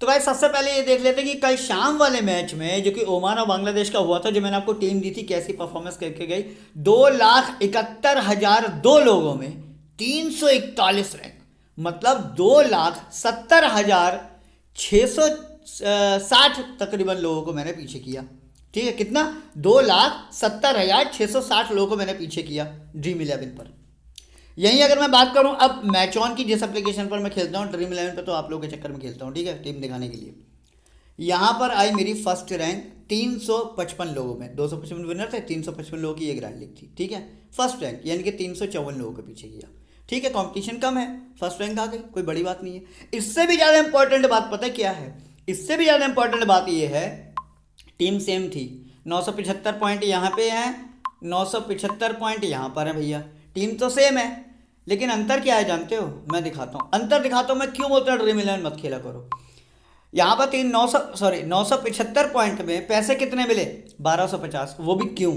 तो गाइस सबसे पहले ये देख लेते हैं कि कल शाम वाले मैच में जो कि ओमान और बांग्लादेश का हुआ था, जो मैंने आपको टीम दी थी कैसी परफॉर्मेंस करके गई, 2,71,000 दो लोगों में 341 रैंक, मतलब 2,70,660 तकरीबन लोगों को मैंने पीछे किया। ठीक है, कितना? 2,70,660 लोगों को मैंने पीछे किया ड्रीम 11 पर। यहीं अगर मैं बात करूं अब मैच ऑन की, जिस एप्लीकेशन पर मैं खेलता हूं ड्रीम 11 पे, तो आप लोगों के चक्कर में खेलता हूं, ठीक है, टीम दिखाने के लिए। यहाँ पर आई मेरी फर्स्ट रैंक 355 लोगों में, 255 विनर थे, 355 लोगों की ये ग्रैंड लीग थी। ठीक है, फर्स्ट रैंक यानी कि 354 लोगों के पीछे किया। ठीक है, कंपटीशन कम है, फर्स्ट रैंक आ गई, कोई बड़ी बात नहीं है। इससे भी ज़्यादा इंपॉर्टेंट बात पता है क्या है? इससे भी ज़्यादा इंपॉर्टेंट बात ये है, टीम सेम थी, 975 पॉइंट यहाँ पे हैं, 975 पॉइंट यहाँ पर है भैया, टीम तो सेम है, लेकिन अंतर क्या है जानते हो? मैं दिखाता हूँ, अंतर दिखाता हूँ मैं क्यों बोलता हूँ ड्रीम 11 मत खेला करो। यहाँ पर 975 पॉइंट में पैसे कितने मिले? 1250। वो भी क्यों?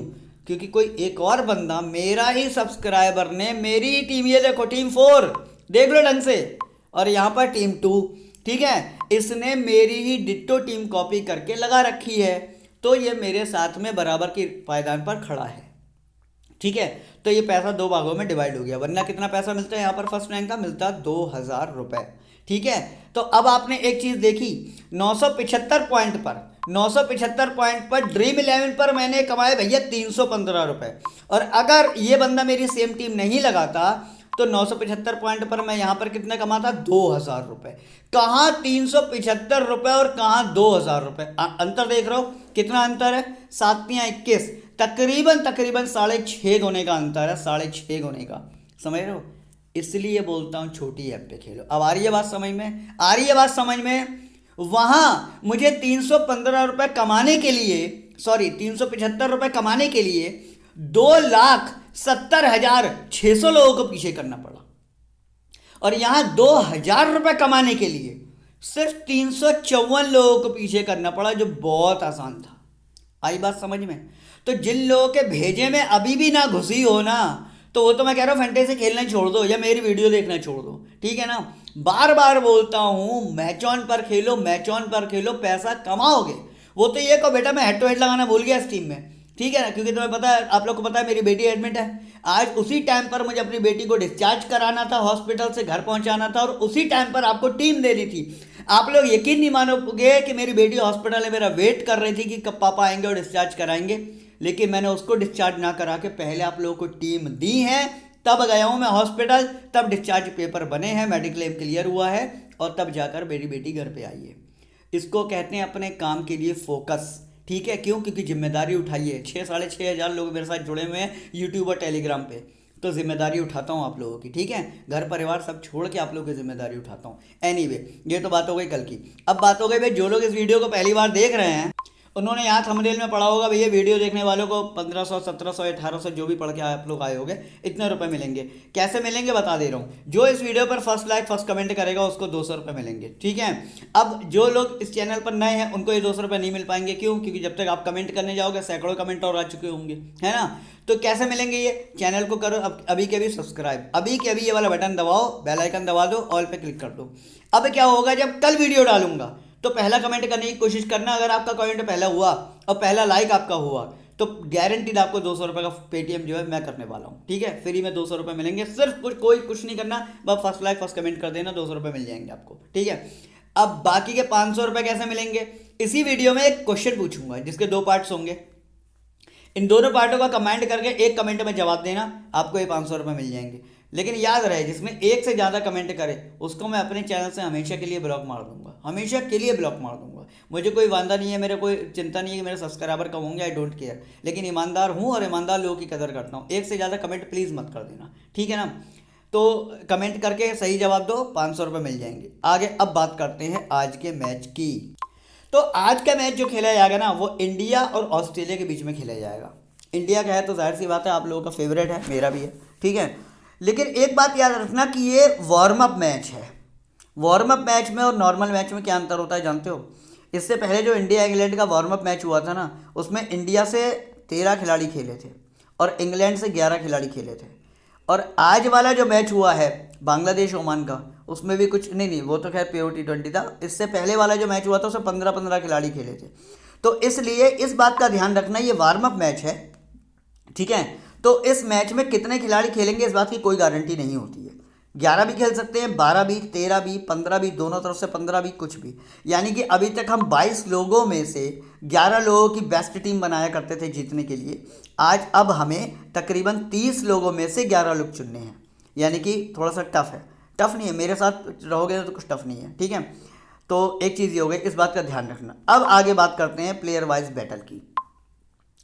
क्योंकि कोई एक और बंदा, मेरा ही सब्सक्राइबर ने मेरी ही टीम, ये देखो टीम 4 देख लो ढंग से, और यहाँ पर टीम 2, ठीक है, इसने मेरी ही डिट्टो टीम कॉपी करके लगा रखी है, तो ये मेरे साथ में बराबर की पायदान पर खड़ा है। ठीक है, तो ये पैसा दो भागों में डिवाइड हो गया, वरना कितना पैसा मिलता है यहाँ पर फर्स्ट रैंक का? मिलता 2,000 रुपये। ठीक है, तो अब आपने एक चीज़ देखी, 975 पॉइंट पर, 975 पॉइंट पर ड्रीम 11 पर मैंने कमाए भैया 315 रुपये, और अगर ये बंदा मेरी सेम टीम नहीं लगाता तो 975 पॉइंट पर मैं यहाँ पर कितने कमाता? 2,000 रुपये। कहाँ 375 रुपये और कहाँ 2,000 रुपये, अंतर देख रहे हो? कितना अंतर है? 7×21, तकरीबन 6.5 गुने का अंतर है, 6.5 गुने का, समझ रहे हो? इसलिए बोलता हूँ छोटी ऐप पे खेलो। अब आ रही है बात समझ में? आ रही है बात समझ में? वहाँ मुझे 315 रुपये कमाने के लिए, सॉरी 375 रुपये कमाने के लिए 2,70,600 लोगों को पीछे करना पड़ा, और यहाँ 2,000 रुपये कमाने के लिए सिर्फ 354 लोगों को पीछे करना पड़ा, जो बहुत आसान था। आई बात समझ में? तो जिन लोगों के भेजे में अभी भी ना घुसी हो ना, तो वो तो मैं कह रहा हूँ फैंटेसी खेलना छोड़ दो या मेरी वीडियो देखना छोड़ दो। ठीक है ना, बार बार बोलता हूँ मैच ऑन पर खेलो, मैच ऑन पर खेलो, पैसा कमाओगे। वो तो ये कहो बेटा मैं हेड टू हेड लगाना भूल गया इस टीम में, ठीक है ना, क्योंकि तुम्हें पता है, आप लोग को पता है मेरी बेटी एडमिट है। आज उसी टाइम पर मुझे अपनी बेटी को डिस्चार्ज कराना था, हॉस्पिटल से घर पहुंचाना था, और उसी टाइम पर आपको टीम देनी थी। आप लोग यकीन नहीं मानोगे कि मेरी बेटी हॉस्पिटल में मेरा वेट कर रही थी कि कब पापा आएंगे और डिस्चार्ज कराएंगे, लेकिन मैंने उसको डिस्चार्ज ना करा के पहले आप लोगों को टीम दी है, तब गया हूँ मैं हॉस्पिटल, तब डिस्चार्ज पेपर बने हैं, मेडिकल क्लेम क्लियर हुआ है, और तब जाकर मेरी बेटी घर पे आई है। इसको कहते हैं अपने काम के लिए फोकस। ठीक है, क्यों? क्योंकि जिम्मेदारी उठाइए। 6,500 लोग मेरे साथ जुड़े हुए हैं यूट्यूब और टेलीग्राम पे, तो जिम्मेदारी उठाता हूँ आप लोगों की। ठीक है, घर परिवार सब छोड़ के आप लोगों की जिम्मेदारी उठाता हूँ। एनीवे, ये तो बात हो गई कल की। अब बात हो गई भाई, जो लोग इस वीडियो को पहली बार देख रहे हैं उन्होंने यहाँ थंबनेल में पढ़ा होगा भैया वीडियो देखने वालों को 1500, 1700, 1800 जो भी पढ़ के आप लोग आए होंगे, इतने रुपए मिलेंगे। कैसे मिलेंगे बता दे रहा हूँ, जो इस वीडियो पर फर्स्ट लाइक फर्स्ट कमेंट करेगा उसको 200 रुपये मिलेंगे। ठीक है, अब जो लोग इस चैनल पर नए हैं उनको ये 200 रुपये नहीं मिल पाएंगे। क्यों? क्योंकि जब तक आप कमेंट करने जाओगे सैकड़ों कमेंट और आ चुके होंगे, है ना। तो कैसे मिलेंगे ये? चैनल को करो अब अभी के अभी सब्सक्राइब, अभी के अभी ये वाला बटन दबाओ, बेल आइकन दबा दो, ऑल पे क्लिक कर दो। अब क्या होगा, जब कल वीडियो डालूंगा तो पहला कमेंट करने की कोशिश करना। अगर आपका कमेंट पहला हुआ और पहला लाइक आपका हुआ तो गारंटीड आपको 200 रुपये का पेटीएम जो है मैं करने वाला हूँ। ठीक है, फ्री में 200 रुपये मिलेंगे, सिर्फ कुछ नहीं करना, बस फर्स्ट लाइक फर्स्ट कमेंट कर देना, 200 रुपये मिल जाएंगे आपको। ठीक है, अब बाकी के 500 रुपये कैसे मिलेंगे? इसी वीडियो में एक क्वेश्चन पूछूंगा जिसके 2 पार्ट्स होंगे, इन दोनों पार्टों का कमेंट करके एक कमेंट में जवाब देना, आपको ये 500 रुपये मिल जाएंगे। लेकिन याद रहे, जिसमें एक से ज़्यादा कमेंट करे उसको मैं अपने चैनल से हमेशा के लिए ब्लॉक मार दूंगा, हमेशा के लिए ब्लॉक मार दूंगा। मुझे कोई वादा नहीं है, मेरे कोई चिंता नहीं है कि मेरे सब्सक्राइबर कम होंगे, आई डोंट केयर, लेकिन ईमानदार हूँ और ईमानदार लोगों की कदर करता हूँ। एक से ज़्यादा कमेंट प्लीज़ मत कर देना, ठीक है ना। तो कमेंट करके सही जवाब दो, 500 रुपये मिल जाएंगे। आगे अब बात करते हैं आज के मैच की। तो आज का मैच जो खेला जाएगा ना, वो इंडिया और ऑस्ट्रेलिया के बीच में खेला जाएगा। इंडिया का है तो जाहिर सी बात है आप लोगों का फेवरेट है, मेरा भी है, ठीक है। लेकिन एक बात याद रखना कि ये वार्म अप मैच है। वार्म अप मैच में और नॉर्मल मैच में क्या अंतर होता है जानते हो? इससे पहले जो इंडिया इंग्लैंड का वार्म अप मैच हुआ था ना, उसमें इंडिया से 13 खिलाड़ी खेले थे और इंग्लैंड से 11 खिलाड़ी खेले थे। और आज वाला जो मैच हुआ है बांग्लादेश ओमान का, उसमें भी कुछ नहीं, वो तो खैर प्योर T20 था। इससे पहले वाला जो मैच हुआ था उसमें 15-15 खिलाड़ी खेले थे। तो इसलिए इस बात का ध्यान रखना, ये वार्म अप मैच है, ठीक है। तो इस मैच में कितने खिलाड़ी खेलेंगे इस बात की कोई गारंटी नहीं होती है। 11 भी खेल सकते हैं, 12 भी, 13 भी, 15 भी, दोनों तरफ से 15 भी, कुछ भी। यानी कि अभी तक हम 22 लोगों में से 11 लोगों की बेस्ट टीम बनाया करते थे जीतने के लिए। आज अब हमें तकरीबन 30 लोगों में से 11 लोग चुनने हैं, यानी कि थोड़ा सा टफ है। टफ नहीं है, मेरे साथ रहोगे तो कुछ टफ नहीं है, ठीक है। तो एक चीज़ ये हो गई, इस बात का ध्यान रखना। अब आगे बात करते हैं प्लेयर वाइज बैटल की।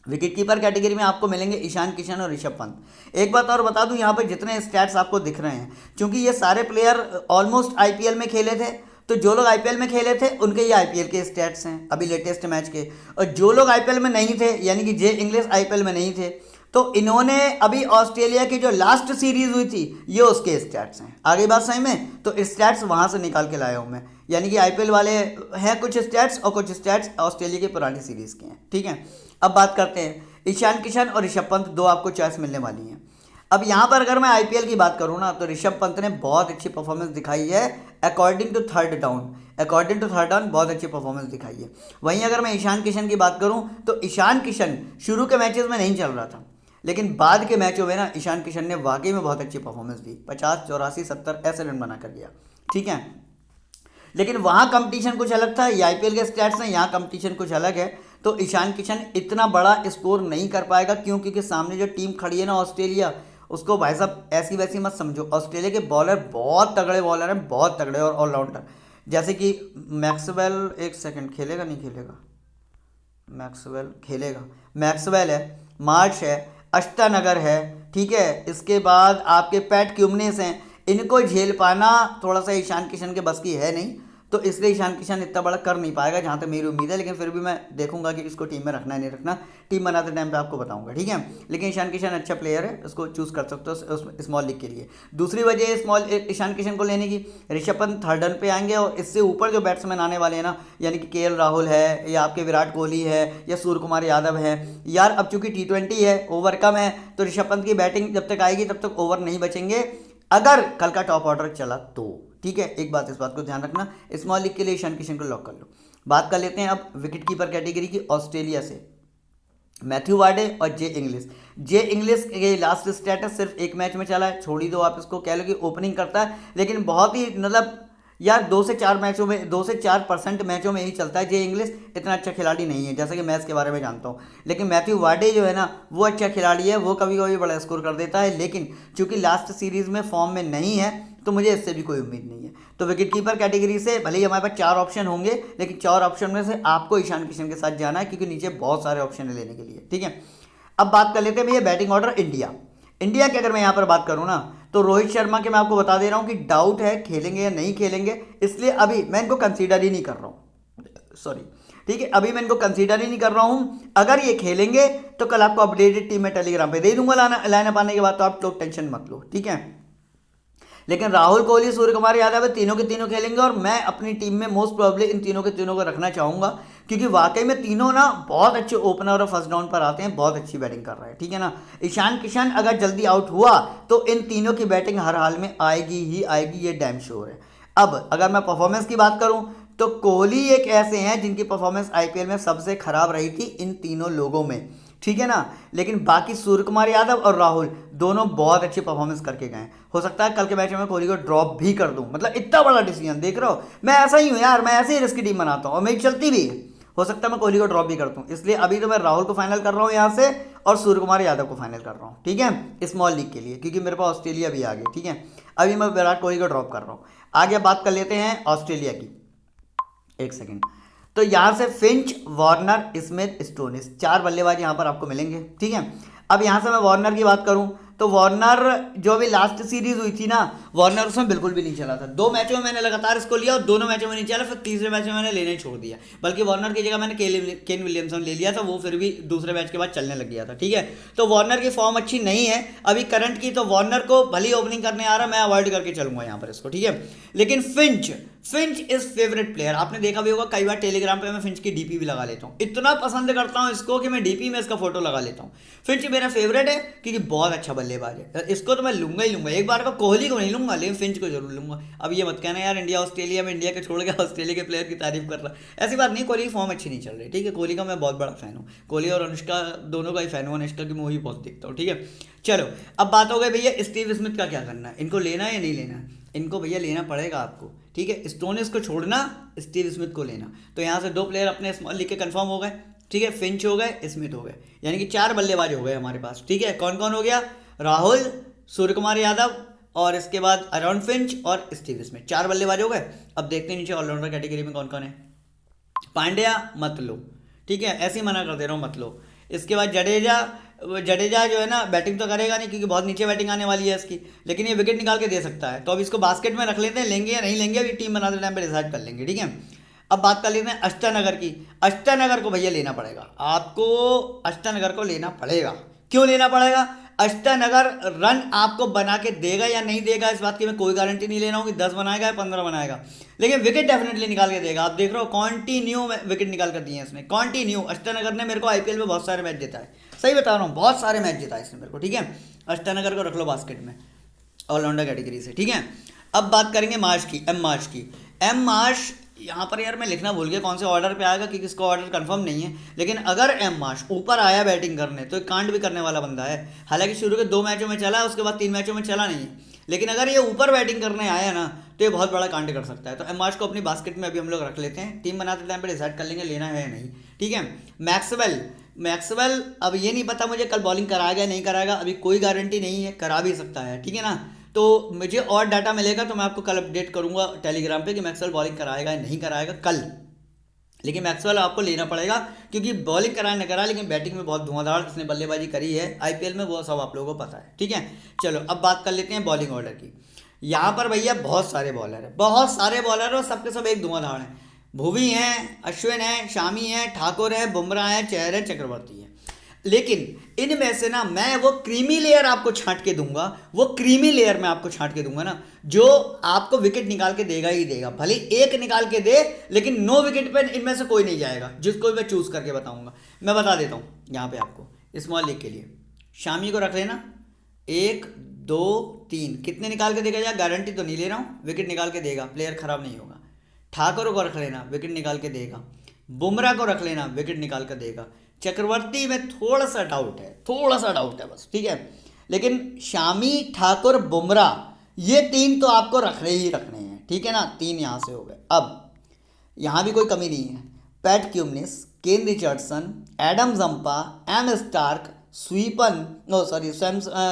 विकेट कीपर कैटेगरी में आपको मिलेंगे ईशान किशन और ऋषभ पंत। एक बात और बता दूं, यहाँ पर जितने स्टैट्स आपको दिख रहे हैं, क्योंकि ये सारे प्लेयर ऑलमोस्ट आईपीएल में खेले थे, तो जो लोग आईपीएल में खेले थे उनके ये आईपीएल के स्टैट्स हैं अभी लेटेस्ट मैच के। और जो लोग आईपीएल में नहीं थे, यानी कि जे इंग्लिश आईपीएल में नहीं थे, तो इन्होंने अभी ऑस्ट्रेलिया की जो लास्ट सीरीज हुई थी ये उसके स्टैट्स हैं। आगे बात सही में, तो स्टैट्स वहाँ से निकाल के लाया हूँ मैं, यानी कि आईपीएल वाले हैं कुछ स्टैट्स और कुछ स्टैट्स ऑस्ट्रेलिया की पुरानी सीरीज़ के हैं, ठीक है। अब बात करते हैं ईशान किशन और ऋषभ पंत, दो आपको चॉइस मिलने वाली हैं। अब यहाँ पर अगर मैं आईपीएल की बात करूँ ना, तो ऋषभ पंत ने बहुत अच्छी परफॉर्मेंस दिखाई है अकॉर्डिंग टू थर्ड डाउन बहुत अच्छी परफॉर्मेंस दिखाई है। वहीं अगर मैं ईशान किशन की बात करूँ तो ईशान किशन शुरू के मैचेस में नहीं चल रहा था, लेकिन बाद के मैचों में ना ईशान किशन ने वाकई में बहुत अच्छी परफॉर्मेंस दी, 50, 84, 70 ऐसे रन बना कर गया, ठीक है। लेकिन वहाँ कंपटीशन कुछ अलग था, ये आईपीएल के स्टैट्स हैं, यहाँ कंपटीशन कुछ अलग है। तो ईशान किशन इतना बड़ा स्कोर नहीं कर पाएगा, क्यों? क्योंकि सामने जो टीम खड़ी है ना ऑस्ट्रेलिया, उसको भाई साहब ऐसी वैसी मत समझो। ऑस्ट्रेलिया के बॉलर बहुत तगड़े बॉलर हैं, बहुत तगड़े और ऑलराउंडर, जैसे कि मैक्सवेल, एक सेकंड, खेलेगा नहीं खेलेगा? मैक्सवेल खेलेगा, मैक्सवेल है, मार्श है, अष्टानगर है, ठीक है। इसके बाद आपके पैट क्यूमनेस हैं, इनको झेल पाना थोड़ा सा ईशान किशन के बस की है नहीं, तो इसलिए ईशान किशन इतना बड़ा कर नहीं पाएगा जहाँ तक मेरी उम्मीद है। लेकिन फिर भी मैं देखूंगा कि इसको टीम में रखना है नहीं रखना, टीम बनाते टाइम पे आपको बताऊंगा, ठीक है। लेकिन ईशान किशन अच्छा प्लेयर है, उसको चूज़ कर सकते हो स्मॉल लीग के लिए। दूसरी वजह स्मॉल ईशान किशन को लेने की, ऋषभ पंत थर्ड रन पे आएंगे, और इससे ऊपर जो बैट्समैन आने वाले हैं ना, यानी कि केएल राहुल है, या आपके विराट कोहली है, या सूर्य कुमार यादव है यार, अब चूंकि T20 है, ओवर कम है, तो ऋषभ पंत की बैटिंग जब तक आएगी तब तक ओवर नहीं बचेंगे, अगर कल का टॉप ऑर्डर चला तो, ठीक है। एक बात, इस बात को ध्यान रखना, स्मॉल लीग के लिए ईशान किशन को लॉक कर लो। बात कर लेते हैं अब विकेट कीपर कैटेगरी की ऑस्ट्रेलिया से, मैथ्यू वार्डे और जे इंग्लिश के लास्ट स्टेटस सिर्फ एक मैच में चला है, छोड़ ही दो आप इसको, कह लो कि ओपनिंग करता है, लेकिन बहुत ही मतलब यार 2 से 4 मैचों में 2 से 4% मैचों में ही चलता है। जे इंग्लिश इतना अच्छा खिलाड़ी नहीं है, जैसा कि मैं इसके बारे में जानता हूँ, लेकिन मैथ्यू वार्डे जो है ना वो अच्छा खिलाड़ी है, वो कभी कभी बड़ा स्कोर कर देता है, लेकिन चूंकि लास्ट सीरीज में फॉर्म में नहीं है तो मुझे इससे भी कोई उम्मीद नहीं है। तो विकेट कीपर कैटेगरी से भले ही हमारे पास 4 ऑप्शन होंगे, लेकिन 4 ऑप्शन में से आपको ईशान किशन के साथ जाना है, क्योंकि नीचे बहुत सारे ऑप्शन है लेने के लिए, ठीक है। अब बात कर लेते हैं भैया बैटिंग ऑर्डर इंडिया की। अगर मैं यहाँ पर बात करूँ ना, तो रोहित शर्मा के मैं आपको बता दे रहा हूँ कि डाउट है खेलेंगे या नहीं खेलेंगे, इसलिए अभी मैं इनको कंसीडर ही नहीं कर रहा हूँ, सॉरी, ठीक है, अभी मैं इनको कंसीडर ही नहीं कर रहा हूँ। अगर ये खेलेंगे तो कल आपको अपडेटेड टीम में टेलीग्राम पे दे दूंगा लाइनअप आने के बाद, तो आप लोग टेंशन मत लो, ठीक है। लेकिन राहुल कोहली, सूर्य कुमार यादव तीनों के तीनों खेलेंगे, और मैं अपनी टीम में मोस्ट प्रोबेबली इन तीनों के तीनों को रखना चाहूँगा, क्योंकि वाकई में तीनों ना बहुत अच्छे ओपनर और फर्स्ट डाउन पर आते हैं, बहुत अच्छी बैटिंग कर रहे हैं, ठीक है ना। ईशान किशन अगर जल्दी आउट हुआ तो इन तीनों की बैटिंग हर हाल में आएगी ही आएगी, ये डैम श्योर है। अब अगर मैं परफॉर्मेंस की बात करूं तो कोहली एक ऐसे हैं जिनकी परफॉर्मेंस आईपीएल में सबसे खराब रही थी इन तीनों लोगों में, ठीक है ना। लेकिन बाकी सूर्य कुमार यादव और राहुल दोनों बहुत अच्छी परफॉर्मेंस करके गए। हो सकता है कल के मैच में कोहली को ड्रॉप भी कर दूं, मतलब इतना बड़ा डिसीजन, देख रहे हो मैं ऐसा ही हूं यार, मैं ऐसे ही रिस्क की टीम बनाता हूं और मेरी चलती भी है। हो सकता है मैं कोहली को ड्रॉप भी कर दूं, इसलिए अभी तो मैं राहुल को फाइनल कर रहा हूं यहाँ से, और सूर्य कुमार यादव को फाइनल कर रहा हूँ, ठीक है, स्मॉल लीग के लिए, क्योंकि मेरे पास ऑस्ट्रेलिया भी आ गई, ठीक है। अभी मैं विराट कोहली को ड्रॉप कर रहा हूँ। आगे बात कर लेते हैं ऑस्ट्रेलिया की, एक सेकेंड। तो यहाँ से फिंच, वार्नर, स्मिथ, स्टोनिस, 4 बल्लेबाज यहाँ पर आपको मिलेंगे, ठीक है। अब यहाँ से मैं वार्नर की बात करूँ तो वार्नर जो अभी लास्ट सीरीज हुई थी ना, वार्नर उसमें बिल्कुल भी नहीं चला था। 2 मैचों में मैंने लगातार इसको लिया और दोनों मैचों में नहीं चला, फिर तीसरे मैच में मैंने लेने ही छोड़ दिया, बल्कि वार्नर की जगह मैंने केन विलियमसन ले लिया था, वो फिर भी दूसरे मैच के बाद चलने लग गया था, ठीक है। तो वार्नर की फॉर्म अच्छी नहीं है अभी करंट की, तो वार्नर को भले ओपनिंग करने आ रहा, मैं अवॉइड करके चलूंगा यहाँ पर इसको, ठीक है। लेकिन फिंच इज फेवरेट प्लेयर। आपने देखा भी होगा कई बार टेलीग्राम पे मैं फिंच की डीपी भी लगा लेता हूँ, इतना पसंद करता हूँ इसको कि मैं डीपी में इसका फोटो लगा लेता हूँ। फिंच मेरा फेवरेट है क्योंकि बहुत अच्छा बल्लेबाज है, इसको तो मैं लूंगा ही लूंगा। एक बार को कोहली को नहीं लूंगा लेकिन फिंच को जरूर लूंगा। अब ये मत कहना यार इंडिया ऑस्ट्रेलिया में इंडिया के छोड़ के ऑस्ट्रेलिया के प्लेयर की तारीफ कर रहा, ऐसी बात नहीं। कोहली की फॉर्म अच्छी नहीं चल रही, ठीक है। कोहली का मैं बहुत बड़ा फैन हूँ, कोहली और अनुष्का दोनों का ही फैन हूँ, अनुष्का की मूवी बहुत देखता हूँ, ठीक है। चलो अब बात हो गई भैया स्टीव स्मिथ का क्या करना है, इनको लेना है या नहीं लेना है। इनको भैया लेना पड़ेगा आपको, ठीक है। स्टोनिस को छोड़ना, स्टीव स्मिथ को लेना। तो यहाँ से 2 प्लेयर अपने स्मॉल लीग के कंफर्म हो गए, ठीक है। फिंच हो गए, स्मिथ हो गए, यानी कि 4 बल्लेबाज हो गए हमारे पास, ठीक है। कौन कौन हो गया, राहुल, सूर्य कुमार यादव और इसके बाद अरॉन फिंच और स्टीव स्मिथ, 4 बल्लेबाज हो गए। अब देखते हैं नीचे ऑलराउंडर कैटेगरी में कौन कौन है। पांड्या मत लो, ठीक है, ऐसे ही मना कर दे रहा हूँ, मत लो। इसके बाद जडेजा जो है ना बैटिंग तो करेगा नहीं क्योंकि बहुत नीचे बैटिंग आने वाली है इसकी, लेकिन ये विकेट निकाल के दे सकता है। तो अब इसको बास्केट में रख लेते हैं, लेंगे या नहीं लेंगे अभी टीम बनाते टाइम पे डिसाइड कर लेंगे, ठीक है। अब बात कर लेते हैं अष्टानगर की। अष्टानगर को भैया लेना पड़ेगा आपको, अष्टानगर को लेना पड़ेगा। क्यों लेना पड़ेगा, अष्टानगर रन आपको बना के देगा या नहीं देगा इस बात की मैं कोई गारंटी नहीं ले रहा हूँ कि 10 बनाएगा या 15 बनाएगा, लेकिन विकेट डेफिनेटली निकाल के देगा। आप देख रहे हो कॉन्टिन्यू विकेट निकाल कर दिए हैं इसने, कॉन्टिन्यू। अष्टानगर ने मेरे को आईपीएल में बहुत सारे मैच जीता है, सही बता रहा हूँ, बहुत सारे मैच जीता है इसने मेरे को, ठीक है। अष्टानगर को रख लो बास्केट में ऑलराउंडर कैटेगरी से, ठीक है। अब बात करेंगे मार्श की, एम मार्श की। एम मार्श यहाँ पर यार मैं लिखना भूल गया कौन से ऑर्डर पे आएगा क्योंकि इसका ऑर्डर कंफर्म नहीं है, लेकिन अगर एम मार्श ऊपर आया बैटिंग करने तो एक कांड भी करने वाला बंदा है। हालांकि शुरू के 2 मैचों में चला है, उसके बाद 3 मैचों में चला नहीं है, लेकिन अगर ये ऊपर बैटिंग करने आया ना तो ये बहुत बड़ा कांड कर सकता है। तो एम मार्श को अपनी बास्केट में अभी हम लोग रख लेते हैं, टीम बनाते टाइम पर डिसाइड कर लेंगे लेना है या नहीं, ठीक है। मैक्सवेल अब ये नहीं पता मुझे कल बॉलिंग कराएगा नहीं कराएगा, अभी कोई गारंटी नहीं है, करा भी सकता है, ठीक है ना। तो मुझे और डाटा मिलेगा तो मैं आपको कल अपडेट करूंगा टेलीग्राम पे कि मैक्सवेल बॉलिंग कराएगा या नहीं कराएगा कल, लेकिन मैक्सवेल आपको लेना पड़ेगा क्योंकि बॉलिंग कराए न करा लेकिन बैटिंग में बहुत धुआंधार उसने बल्लेबाजी करी है आईपीएल में, वो सब आप लोगों को पता है, ठीक है। चलो अब बात कर लेते हैं बॉलिंग ऑर्डर की। यहाँ पर भैया बहुत सारे बॉलर हैं, बहुत सारे बॉलर और सबके सब एक धुआंधार हैं। भुवी हैं, अश्विन हैं, शामी हैं, ठाकुर है, बुमराह है, चहर है, चक्रवर्ती है। लेकिन इनमें से ना मैं वो क्रीमी लेयर आपको छांट के दूंगा, वो क्रीमी लेयर मैं आपको छांट के दूंगा ना जो आपको विकेट निकाल के देगा ही देगा, भले एक निकाल के दे लेकिन 9 विकेट पे इनमें से कोई नहीं जाएगा, जिसको भी मैं चूज करके बताऊंगा। मैं बता देता हूँ यहाँ पे आपको स्मॉल लीग के लिए शामी को रख लेना 1 2 3, कितने निकाल के देगा यार गारंटी तो नहीं ले रहा हूँ, विकेट निकाल के देगा, प्लेयर खराब नहीं होगा। ठाकुर को रख लेना, विकेट निकाल के देगा। बुमराह को रख लेना, विकेट निकाल कर देगा। चक्रवर्ती में थोड़ा सा डाउट है बस, ठीक है। लेकिन शामी, ठाकुर, बुमराह ये 3 तो आपको रखने ही रखने हैं, ठीक है ना। 3 यहाँ से हो गए। अब यहाँ भी कोई कमी नहीं है, Pat Cummins, Kane Richardson, Adam Zampa, M Starc,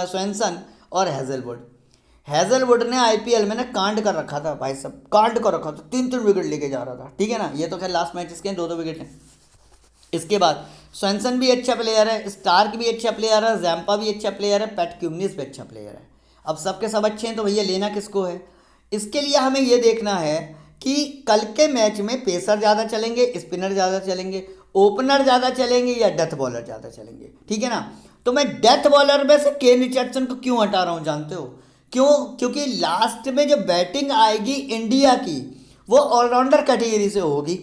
Swenson और हेजलवुड ने आईपीएल में ना कांड कर रखा था भाई साहब, कांड कर रखा था, 3 विकेट लेके जा रहा था, ठीक है ना। ये तो खैर लास्ट मैच इसके 2 विकेट हैं। इसके बाद स्वेंसन भी अच्छा प्लेयर है, स्टार्क भी अच्छा प्लेयर है, जैम्पा भी अच्छा प्लेयर है, पैट क्यूमिंस भी अच्छा प्लेयर है। अब सबके सब अच्छे हैं तो भैया लेना किसको है, इसके लिए हमें ये देखना है कि कल के मैच में पेसर ज़्यादा चलेंगे, स्पिनर ज़्यादा चलेंगे, ओपनर ज़्यादा चलेंगे या डेथ बॉलर ज़्यादा चलेंगे, ठीक है ना। तो मैं डेथ बॉलर में से केन रिचर्डसन को क्यों हटा रहा हूँ जानते हो क्यों, क्योंकि लास्ट में जो बैटिंग आएगी इंडिया की वो ऑलराउंडर कैटेगरी से होगी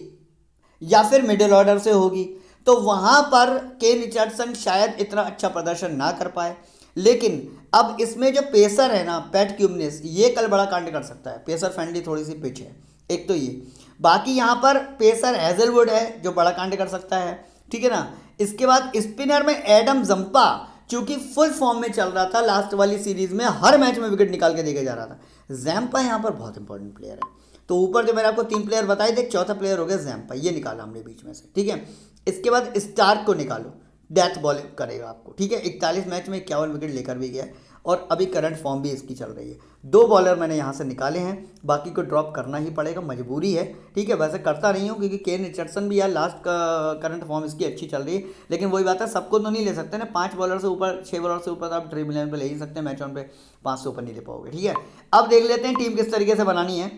या फिर मिडिल ऑर्डर से होगी, तो वहाँ पर केन रिचर्डसन शायद इतना अच्छा प्रदर्शन ना कर पाए। लेकिन अब इसमें जो पेसर है ना पैट क्यूमिंस, ये कल बड़ा कांड कर सकता है, पेसर फ्रेंडली थोड़ी सी पिच है एक तो ये, बाकी यहाँ पर पेसर हेजलवुड है जो बड़ा कांड कर सकता है, ठीक है ना। इसके बाद स्पिनर में एडम जंपा चूंकि फुल फॉर्म में चल रहा था, लास्ट वाली सीरीज में हर मैच में विकेट निकाल के देके जा रहा था। जैम्पा यहाँ पर बहुत इंपॉर्टेंट प्लेयर है, तो ऊपर जो मैंने आपको 3 प्लेयर बताए थे, चौथा प्लेयर हो गया जैम्पा, ये निकाला हमने बीच में से, ठीक है। इसके बाद स्टार्क को निकालो, डेथ बॉलिंग करेगा आपको, ठीक है। 41 मैच में 51 विकेट लेकर भी गया है और अभी करंट फॉर्म भी इसकी चल रही है। 2 बॉलर मैंने यहाँ से निकाले हैं, बाकी को ड्रॉप करना ही पड़ेगा, मजबूरी है, ठीक है। वैसे करता नहीं हूँ क्योंकि केन रिचर्डसन भी यार लास्ट का करंट फॉर्म इसकी अच्छी चल रही है, लेकिन वही बात है सबको तो नहीं ले सकते ना, 5 बॉलर से ऊपर 6 बॉलर से ऊपर तो आप ड्रीम 11 पे ले ही सकते हैं, मैच ऑन पे 5 से ऊपर नहीं ले पाओगे, ठीक है। अब देख लेते हैं टीम किस तरीके से बनानी है।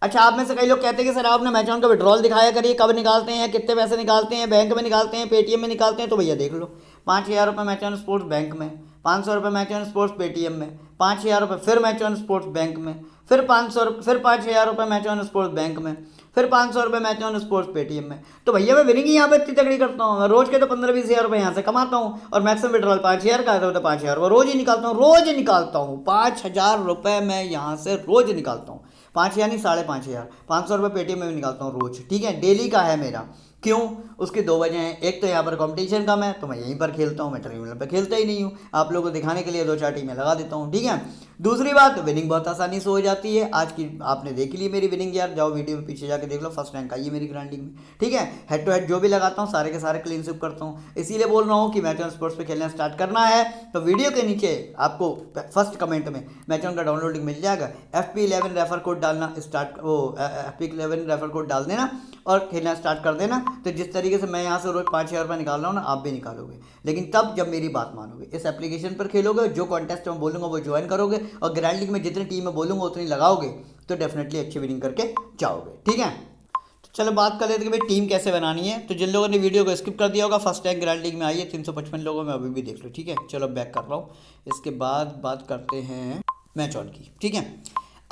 अच्छा, आप में से कई लोग कहते हैं कि सर आपने मैच ऑन का विड्रॉल दिखाया करिए, कब निकालते हैं, कितने पैसे निकालते हैं, बैंक में निकालते हैं, पेटीएम में निकालते हैं, तो भैया देख लो 5,000 रुपये मैच ऑन स्पोर्ट्स बैंक में, 500 रुपये मैच ऑन स्पोर्ट्स पेटीएम में, 5,000 रुपये फिर मैच ऑन स्पोर्ट्स बैंक में, फिर 500, फिर 5,000 रुपये मैच ऑन स्पोर्ट्स बैंक में, फिर 500 रुपये मैच ऑन स्पोर्ट्स पेटीएम में। तो भैया मैं विनिंग ही यहाँ पे इतनी तगड़ी करता हूँ, मैं रोज के तो 15-20 हज़ार रुपये यहाँ से कमाता हूँ, और मैक्सिमम विड्रॉल 5,000 का आता है, तो 5,000 रुपये रोज ही निकालता हूँ, रोज निकालता हूँ। 5,000 रुपये मैं यहाँ से रोज निकालता हूँ, 5 यानी 5,500, 500 रुपये पेटीएम में भी निकालता हूँ रोज, ठीक है, डेली का है मेरा। क्यों? उसकी दो वजह हैं। एक तो यहाँ पर कंपटीशन कम है, तो मैं यहीं पर खेलता हूँ, मैं टर्मिनल पर खेलता ही नहीं हूँ, आप लोगों को दिखाने के लिए 2-4 टीमें लगा देता हूँ, ठीक है। दूसरी बात, विनिंग बहुत आसानी से हो जाती है। आज की आपने देख ली मेरी विनिंग यार, जाओ वीडियो में पीछे जाके देख लो, फर्स्ट रैंक आई है मेरी ग्रैंड लीग में, ठीक है। हेड टू हेड जो भी लगाता हूँ सारे के सारे क्लीन स्वीप करता हूँ। इसीलिए बोल रहा हूँ कि मैच ऑन स्पोर्ट्स पे खेलना स्टार्ट करना है तो वीडियो के नीचे आपको फर्स्ट कमेंट में मैच ऑन का डाउनलोड लिंक मिल जाएगा, FP11 रेफर कोड डालना स्टार्ट, वो FP11 रेफर कोड डाल देना और खेलना स्टार्ट कर देना। तो जिस तरीके से मैं यहाँ से रोज 5,000 रुपये निकाल रहा हूँ ना, आप भी निकालोगे, लेकिन तब जब मेरी बात मानोगे, इस एप्लीकेशन पर खेलोगे, जो कॉन्टेस्ट में बोलूँगा वो ज्वाइन करोगे, और ग्रैंड लीग में जितनी टीम में बोलूँगा उतनी लगाओगे, तो डेफिनेटली अच्छी विनिंग करके जाओगे, ठीक है। तो चलो बात कर लेते हैं कि भाई टीम कैसे बनानी है। तो जिन लोगों ने वीडियो को स्किप कर दिया होगा, फर्स्ट रैंक ग्रैंड लीग में आई है 355 लोगों में, अभी भी देख लो, ठीक है। चलो बैक कर रहा हूँ, इसके बाद बात करते हैं मैच ऑन की, ठीक है।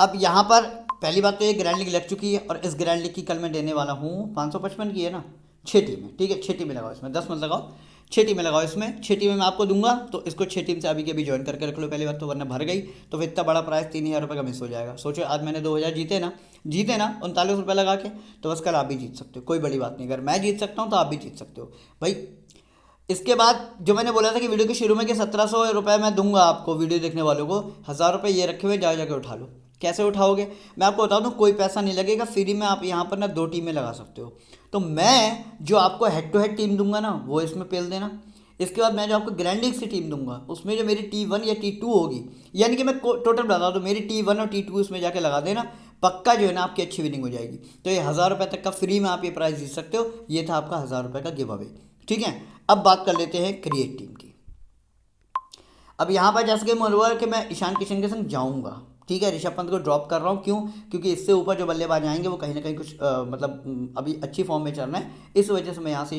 अब यहाँ पर पहली बात तो ये ग्रैंड लीग लग चुकी है, और इस ग्रैंड लीग की कल मैं देने वाला हूँ 555 की है ना, 6 टीमें, ठीक है। 6 टीमें लगाओ इसमें, 10 मत लगाओ, 6 टीमें लगाओ इसमें। 6 टीमें मैं आपको दूंगा, तो इसको 6 टीम से अभी के अभी ज्वाइन करके रख लो पहली बात तो, वरना भर गई तो फिर इतना बड़ा प्राइस 3,000 रुपये का मिस हो जाएगा। सोचो आज मैंने 2,000 जीते ना 39 रुपये लगा के, तो बस कल आप भी जीत सकते हो, कोई बड़ी बात नहीं। अगर मैं जीत सकता हूँ तो आप भी जीत सकते हो भाई। इसके बाद जो मैंने बोला था कि वीडियो के शुरू में कि 1,700 रुपये मैं दूंगा आपको वीडियो देखने वालों को, 1,000 रुपये ये रखे हुए, जाके उठा लो। कैसे उठाओगे मैं आपको बता दूं, कोई पैसा नहीं लगेगा, फ्री में आप यहाँ पर ना 2 टीमें लगा सकते हो। तो मैं जो आपको हेड टू हेड टीम दूंगा ना, वो इसमें पेल देना। इसके बाद मैं जो आपको ग्रैंड लीग से टीम दूंगा, उसमें जो मेरी T1 या T2 होगी, यानी कि मैं टोटल बता दूँ, मेरी T1 और T2 इसमें जाके लगा देना, पक्का जो है ना आपकी अच्छी विनिंग हो जाएगी। तो ये 1,000 रुपये तक का फ्री में आप ये प्राइस जीत सकते हो। ये था आपका 1,000 रुपये का गिव अवे, ठीक है। अब बात कर लेते हैं क्रिएट टीम की। अब यहाँ पर जैसे कि मैं हुआ कि मैं ईशान किशन के संग जाऊँगा, ठीक है। ऋषभ पंत को ड्रॉप कर रहा हूँ, क्यों? क्योंकि इससे ऊपर जो बल्लेबाज आएंगे वो कहीं ना कहीं कुछ मतलब अभी अच्छी फॉर्म में चल रहे हैं, इस वजह से मैं यहाँ से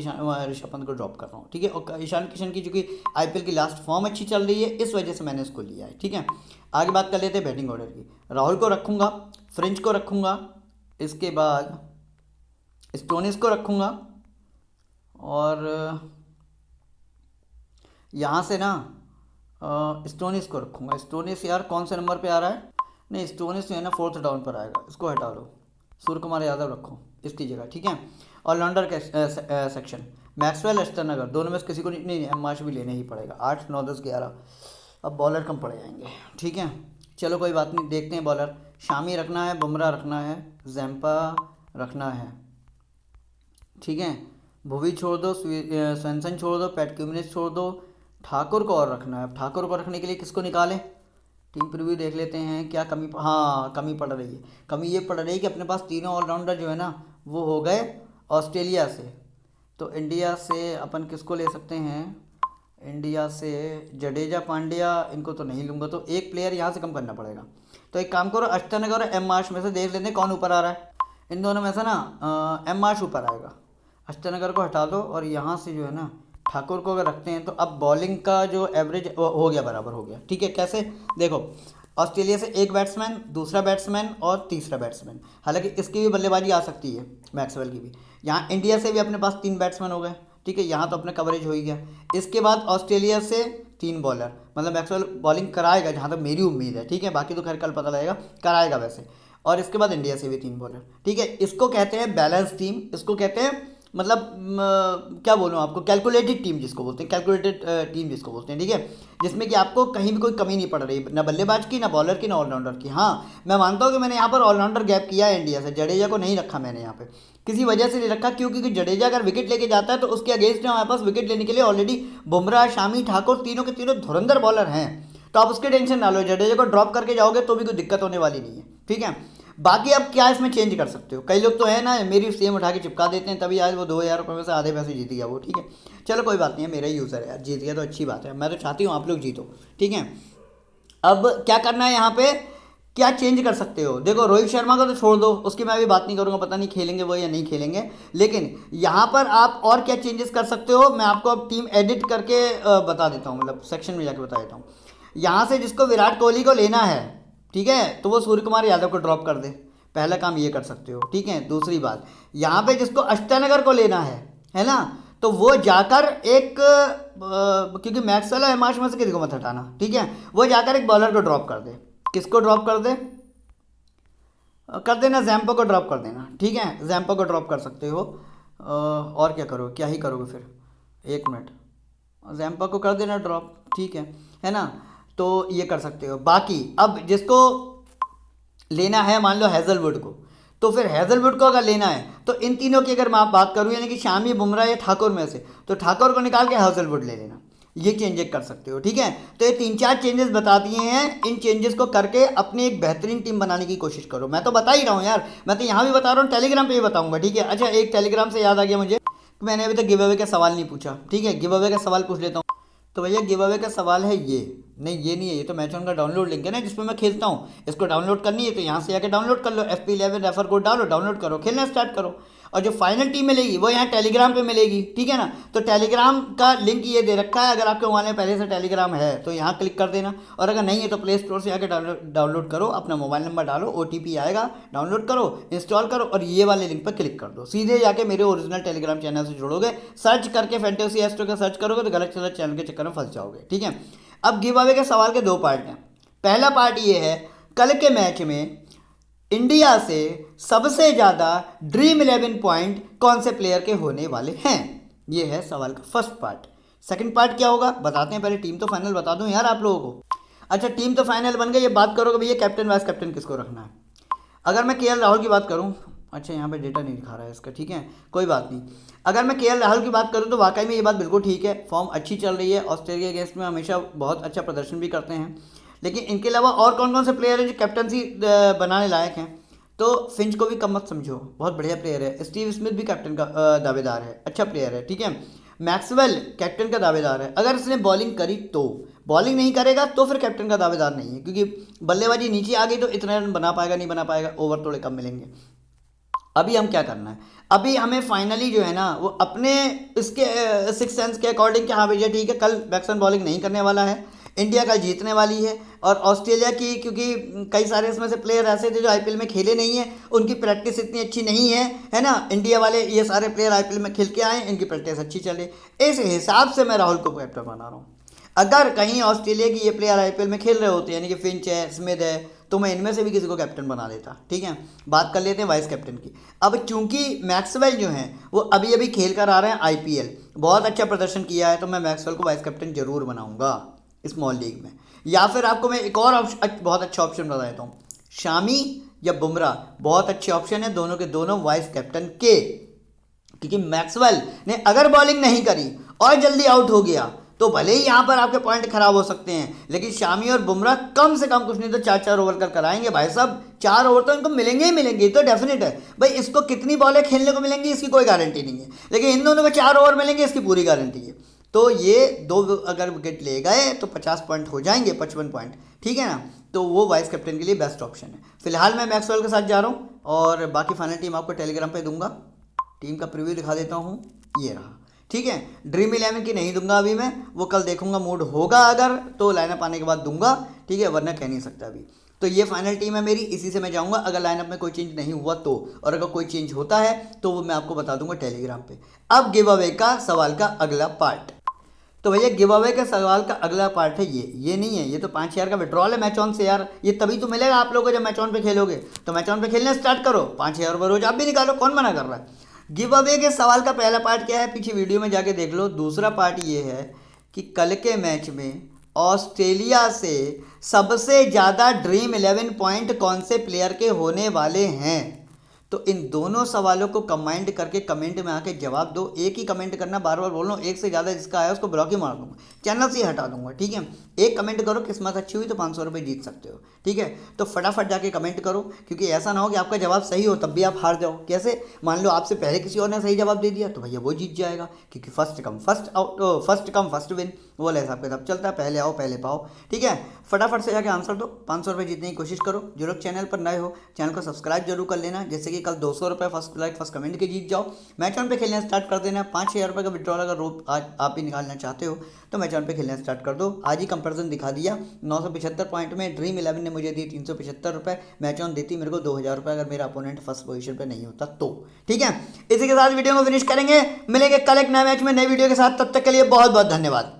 ऋषभ पंत को ड्रॉप कर रहा हूँ, ठीक है। और ईशान किशन की चूँकि IPL की लास्ट फॉर्म अच्छी चल रही है, इस वजह से मैंने इसको लिया है, ठीक है। आगे बात कर लेते हैं बैटिंग ऑर्डर की। राहुल को रखूँगा, फ्रेंच को रखूँगा, इसके बाद स्टोनिस को रखूँगा, और यहाँ से ना स्टोनिस को रखूँगा। स्टोनिस यार कौन से नंबर पे आ रहा है? नहीं, स्टोनिस जो है ना 4th डाउन पर आएगा, इसको हटा लो। सूर्य कुमार यादव रखो इसकी जगह, ठीक है। और लॉन्डर के सेक्शन मैक्सवेल अष्टनगर, दोनों में से किसी को नहीं, एम भी लेना ही पड़ेगा। 8, 9, 10, 11। अब बॉलर कम पड़ जाएंगे, ठीक है। चलो कोई बात नहीं, देखते हैं बॉलर। शामी रखना है, बुमराह रखना है, जैम्पा रखना है, ठीक है। भुवी छोड़ दो, स्वैनसन छोड़ दो, पैट क्यूमिनिस छोड़ दो, ठाकुर को और रखना है। अब ठाकुर को रखने के लिए किसको निकालें? टीम प्रीव्यू देख लेते हैं क्या कमी, हाँ कमी पड़ रही है। कमी ये पड़ रही है कि अपने पास तीनों ऑलराउंडर जो है ना वो हो गए ऑस्ट्रेलिया से। तो इंडिया से अपन किसको ले सकते हैं? इंडिया से जडेजा, पांड्या, इनको तो नहीं लूँगा, तो एक प्लेयर यहाँ से कम करना पड़ेगा। तो एक काम करो, अष्टनगर और एम मार्श में से देख लेते हैं कौन ऊपर आ रहा है। इन दोनों में से ना एम मार्श ऊपर आएगा, अष्टनगर को हटा दो, और यहाँ से जो है ना ठाकुर को अगर रखते हैं तो अब बॉलिंग का जो एवरेज हो गया, बराबर हो गया, ठीक है। कैसे? देखो, ऑस्ट्रेलिया से एक बैट्समैन, दूसरा बैट्समैन और तीसरा बैट्समैन, हालांकि इसकी भी बल्लेबाजी आ सकती है, मैक्सवेल की भी। यहाँ इंडिया से भी अपने पास 3 बैट्समैन हो गए, ठीक है, यहाँ तो अपना कवरेज हो ही गया। इसके बाद ऑस्ट्रेलिया से 3 बॉलर, मतलब मैक्सवेल बॉलिंग कराएगा जहाँ तक मेरी उम्मीद है, ठीक है। बाकी तो खैर कल पता लगेगा, कराएगा वैसे। और इसके बाद इंडिया से भी 3 बॉलर, ठीक है। इसको कहते हैं बैलेंस टीम, इसको कहते हैं मतलब क्या बोलूँ आपको, कैलकुलेटेड टीम जिसको बोलते हैं, कैलकुलेटेड टीम जिसको बोलते हैं, ठीक है। जिसमें कि आपको कहीं भी कोई कमी नहीं पड़ रही, ना बल्लेबाज की, ना बॉलर की, ना ऑलराउंडर की। हाँ, मैं मानता हूँ कि मैंने यहाँ पर ऑलराउंडर गैप किया है इंडिया से, जडेजा को नहीं रखा मैंने यहाँ पे, किसी वजह से नहीं रखा, क्योंकि जडेजा अगर विकेट लेके जाता है तो उसके अगेंस्ट में हमारे पास विकेट लेने के लिए ऑलरेडी बुमराह, शामी, ठाकुर, तीनों के तीनों धुरंधर बॉलर हैं। तो आप उसके टेंशन ना लो, जडेजा को ड्रॉप करके जाओगे तो भी कोई दिक्कत होने वाली नहीं है, ठीक है। बाकी अब क्या इसमें चेंज कर सकते हो? कई लोग तो है ना मेरी सेम उठा के चिपका देते हैं, तभी आज वो 2,000 रुपये में से आधे पैसे जीत गया वो, ठीक है। चलो कोई बात नहीं है, मेरा यूज़र है यार, जीत गया तो अच्छी बात है, मैं तो चाहती हूँ आप लोग जीतो, ठीक है। अब क्या करना है यहाँ पे, क्या चेंज कर सकते हो? देखो, रोहित शर्मा को तो छोड़ दो, उसकी मैं अभी बात नहीं करूँगा, पता नहीं खेलेंगे वो या नहीं खेलेंगे, लेकिन यहाँ पर आप और क्या चेंजेस कर सकते हो मैं आपको अब टीम एडिट करके बता देता हूँ, मतलब सेक्शन में जाके बता देता हूँ। यहाँ से जिसको विराट कोहली को लेना है, ठीक है, तो वो सूर्य कुमार यादव को ड्रॉप कर दे। पहला काम ये कर सकते हो, ठीक है। दूसरी बात, यहाँ पे जिसको अष्टानगर को लेना है ना, तो वो जाकर एक क्योंकि मैक्सवेल और एमार्श में से किसी को मत हटाना, ठीक है, वो जाकर एक बॉलर को ड्रॉप कर दे। किसको ड्रॉप कर दे? कर देना जैम्पो को ड्रॉप कर देना, ठीक है, जैम्पो को ड्रॉप कर सकते हो। और क्या करोगे, क्या ही करोगे फिर, एक मिनट, जैम्पो को कर देना ड्रॉप, ठीक है ना। तो ये कर सकते हो। बाकी अब जिसको लेना है मान लो हैज़लवुड को, तो फिर हैज़लवुड को अगर लेना है तो इन तीनों की अगर मैं आप बात करूँ, यानी कि शामी, बुमराह या ठाकुर में से, तो ठाकुर को निकाल के हैज़लवुड ले लेना। ये चेंजेस कर सकते हो, ठीक है। तो ये 3-4 चेंजेस बता दिए हैं। इन चेंजेस को करके अपनी एक बेहतरीन टीम बनाने की कोशिश करो। मैं तो बता ही रहा हूँ यार, मैं तो यहाँ भी बता रहा हूँ, टेलीग्राम पे भी बताऊँगा, ठीक है। अच्छा, एक टेलीग्राम से याद आ गया मुझे, मैंने अभी तक गिव अवे का सवाल नहीं पूछा, ठीक है, गिव अवे का सवाल पूछ लेता हूँ। तो भैया गिव अवे का सवाल है ये, नहीं ये नहीं है, ये तो मैच ऑन का डाउनलोड लिंक है ना, जिसमें मैं खेलता हूँ। इसको डाउनलोड करनी है तो यहाँ से जाकर डाउनलोड कर लो, FP11 रेफर कोड डालो, डाउनलोड करो, खेलना स्टार्ट करो। और जो फाइनल टीम मिलेगी वो यहाँ टेलीग्राम पे मिलेगी, ठीक है ना। तो टेलीग्राम का लिंक ये दे रखा है, अगर आपके मोबाइल में पहले से टेलीग्राम है तो यहाँ क्लिक कर देना, और अगर नहीं है तो प्ले स्टोर से आकर डाउनलोड करो, अपना मोबाइल नंबर डालो, OTP आएगा, डाउनलोड करो, इंस्टॉल करो, और ये वाले लिंक पर क्लिक कर दो। सीधे जाके मेरे ओरिजिनल टेलीग्राम चैनल से जुड़ोगे। सर्च करके फैंटेसी एस्ट्रो का सर्च करोगे तो गलत चैनल के चक्कर में फंस जाओगे, ठीक है। अब गिव अवे के सवाल के 2 पार्ट हैं। पहला पार्ट ये है, कल के मैच में इंडिया से सबसे ज़्यादा ड्रीम 11 पॉइंट कौन से प्लेयर के होने वाले हैं, ये है सवाल का फर्स्ट पार्ट। सेकंड पार्ट क्या होगा बताते हैं, पहले टीम तो फाइनल बता दूं यार आप लोगों को। अच्छा, टीम तो फाइनल बन गई, ये बात करोगे भैया कैप्टन वाइस कैप्टन किसको रखना है। अगर मैं KL राहुल की बात करूं, अच्छा यहाँ पे डेटा नहीं दिखा रहा है इसका, ठीक है, कोई बात नहीं। अगर मैं KL राहुल की बात करूं तो वाकई में ये बात बिल्कुल ठीक है, फॉर्म अच्छी चल रही है, ऑस्ट्रेलिया के अगेंस्ट में हमेशा बहुत अच्छा प्रदर्शन भी करते हैं। लेकिन इनके अलावा और कौन कौन से प्लेयर हैं जो कैप्टनसी बनाने लायक हैं, तो फिंच को भी कम मत समझो, बहुत बढ़िया प्लेयर है। स्टीव स्मिथ भी कैप्टन का दावेदार है, अच्छा प्लेयर है, ठीक है। मैक्सवेल कैप्टन का दावेदार है, अगर इसने बॉलिंग करी तो, बॉलिंग नहीं करेगा तो फिर कैप्टन का दावेदार नहीं है, क्योंकि बल्लेबाजी नीचे आ गई तो इतने रन बना पाएगा नहीं बना पाएगा, ओवर थोड़े कम मिलेंगे। अभी हम क्या करना है, अभी हमें फाइनली जो है ना वो अपने इसके 6 सेंस के अकॉर्डिंग कि हाँ भैया ठीक है, कल बैट्समैन बॉलिंग नहीं करने वाला है, इंडिया कल जीतने वाली है। और ऑस्ट्रेलिया की, क्योंकि कई सारे इसमें से प्लेयर ऐसे थे जो IPL में खेले नहीं है, उनकी प्रैक्टिस इतनी अच्छी नहीं है ना। इंडिया वाले ये सारे प्लेयर IPL में खेल के आए, इनकी प्रैक्टिस अच्छी चले, इस हिसाब से मैं राहुल को कैप्टन बना रहा हूँ। अगर कहीं ऑस्ट्रेलिया की ये प्लेयर IPL में खेल रहे होते, यानी कि फिंच है, स्मिथ है, तो मैं इनमें से भी किसी को कैप्टन बना देता, ठीक है। बात कर लेते हैं वाइस कैप्टन की। अब चूंकि मैक्सवेल जो हैं वो अभी अभी खेल कर आ रहे हैं IPL, बहुत अच्छा प्रदर्शन किया है, तो मैं मैक्सवेल को वाइस कैप्टन जरूर बनाऊंगा स्मॉल लीग में। या फिर आपको मैं एक और बहुत अच्छा ऑप्शन बता देता हूँ, शामी या बुमराह, बहुत अच्छे ऑप्शन है दोनों के दोनों वाइस कैप्टन के। क्योंकि मैक्सवेल ने अगर बॉलिंग नहीं करी और जल्दी आउट हो गया तो भले ही यहाँ पर आपके पॉइंट खराब हो सकते हैं, लेकिन शामी और बुमराह कम से कम कुछ नहीं तो 4-4 ओवर कर कराएंगे भाई साहब। 4 ओवर तो इनको मिलेंगे ही मिलेंगे, तो डेफिनेट है भाई। इसको कितनी बॉलें खेलने को मिलेंगी इसकी कोई गारंटी नहीं है, लेकिन इन दोनों को 4 ओवर मिलेंगे इसकी पूरी गारंटी है। तो ये 2 अगर विकेट ले गए तो 50 पॉइंट हो जाएंगे, 55 पॉइंट, ठीक है ना। तो वो वाइस कैप्टन के लिए बेस्ट ऑप्शन है। फिलहाल मैं मैक्सवेल के साथ जा रहा हूँ, और बाकी फाइनल टीम आपको टेलीग्राम पे दूंगा। टीम का प्रीव्यू दिखा देता हूँ, ये रहा, ठीक है। ड्रीम 11 की नहीं दूंगा अभी मैं, वो कल देखूंगा, मूड होगा अगर तो लाइनअप आने के बाद दूंगा, ठीक है, वरना कह नहीं सकता अभी। तो ये फाइनल टीम है मेरी, इसी से मैं जाऊंगा। अगर लाइनअप में कोई चेंज नहीं हुआ तो, और अगर कोई चेंज होता है तो वो मैं आपको बता दूंगा टेलीग्राम पे। अब गिव अवे का सवाल का अगला पार्ट, तो भैया गिव अवे के सवाल का अगला पार्ट है ये नहीं है, ये तो 5000 का विड्रॉल है मैच ऑन से यार। ये तभी तो मिलेगा आप लोगों को जब मैच ऑन पे खेलोगे, तो मैच ऑन पे खेलना स्टार्ट करो, 5000 रुपये रोज आप भी निकालो, कौन मना कर रहा है। गिव अवे के सवाल का पहला पार्ट क्या है, पीछे वीडियो में जाके देख लो। दूसरा पार्ट ये है कि कल के मैच में ऑस्ट्रेलिया से सबसे ज़्यादा ड्रीम 11 पॉइंट कौन से प्लेयर के होने वाले हैं। तो इन दोनों सवालों को कंबाइंड करके कमेंट में आके जवाब दो। एक ही कमेंट करना, बार बार बोल रहा हूँ, एक से ज़्यादा जिसका आया उसको ब्लॉक ही मार दूंगा, चैनल से ही हटा दूंगा, ठीक है। एक कमेंट करो, किस्मत अच्छी हुई तो 500 रुपये जीत सकते हो, ठीक है। तो फटाफट जाके कमेंट करो, क्योंकि ऐसा ना हो कि आपका जवाब सही हो तब भी आप हार जाओ। कैसे, मान लो आपसे पहले किसी और ने सही जवाब दे दिया तो भैया वो जीत जाएगा, क्योंकि फर्स्ट कम फर्स्ट विन, वो वाला हिसाब किताब चलता है, पहले आओ पहले पाओ, ठीक है। फटाफट से जाके आंसर दो, 500 रुपये जीतने की कोशिश करो। जो लोग चैनल पर नए हो, चैनल को सब्सक्राइब जरूर कर लेना, जैसे कि देखिए कल 200 रुपये फर्स्ट लाइक फर्स्ट कमेंट के जीत जाओ। मैच ऑन पे खेलना स्टार्ट कर देना। 5,000 रुपये का विड्रॉल अगर आज आप ही निकालना चाहते हो तो मैच ऑन पे खेलना स्टार्ट कर दो। आज ही कंपैरिजन दिखा दिया, 975 पॉइंट में ड्रीम 11 ने मुझे दिए 375 रुपये, मैच ऑन देती मेरे को 2,000 रुपये अगर मेरा अपोनेंट फर्स्ट पोजीशन पे नहीं होता तो। ठीक है, इसी के साथ वीडियो को फिनिश करेंगे, मिलेंगे कल एक नए मैच में नई वीडियो के साथ, तब तक के लिए बहुत बहुत धन्यवाद।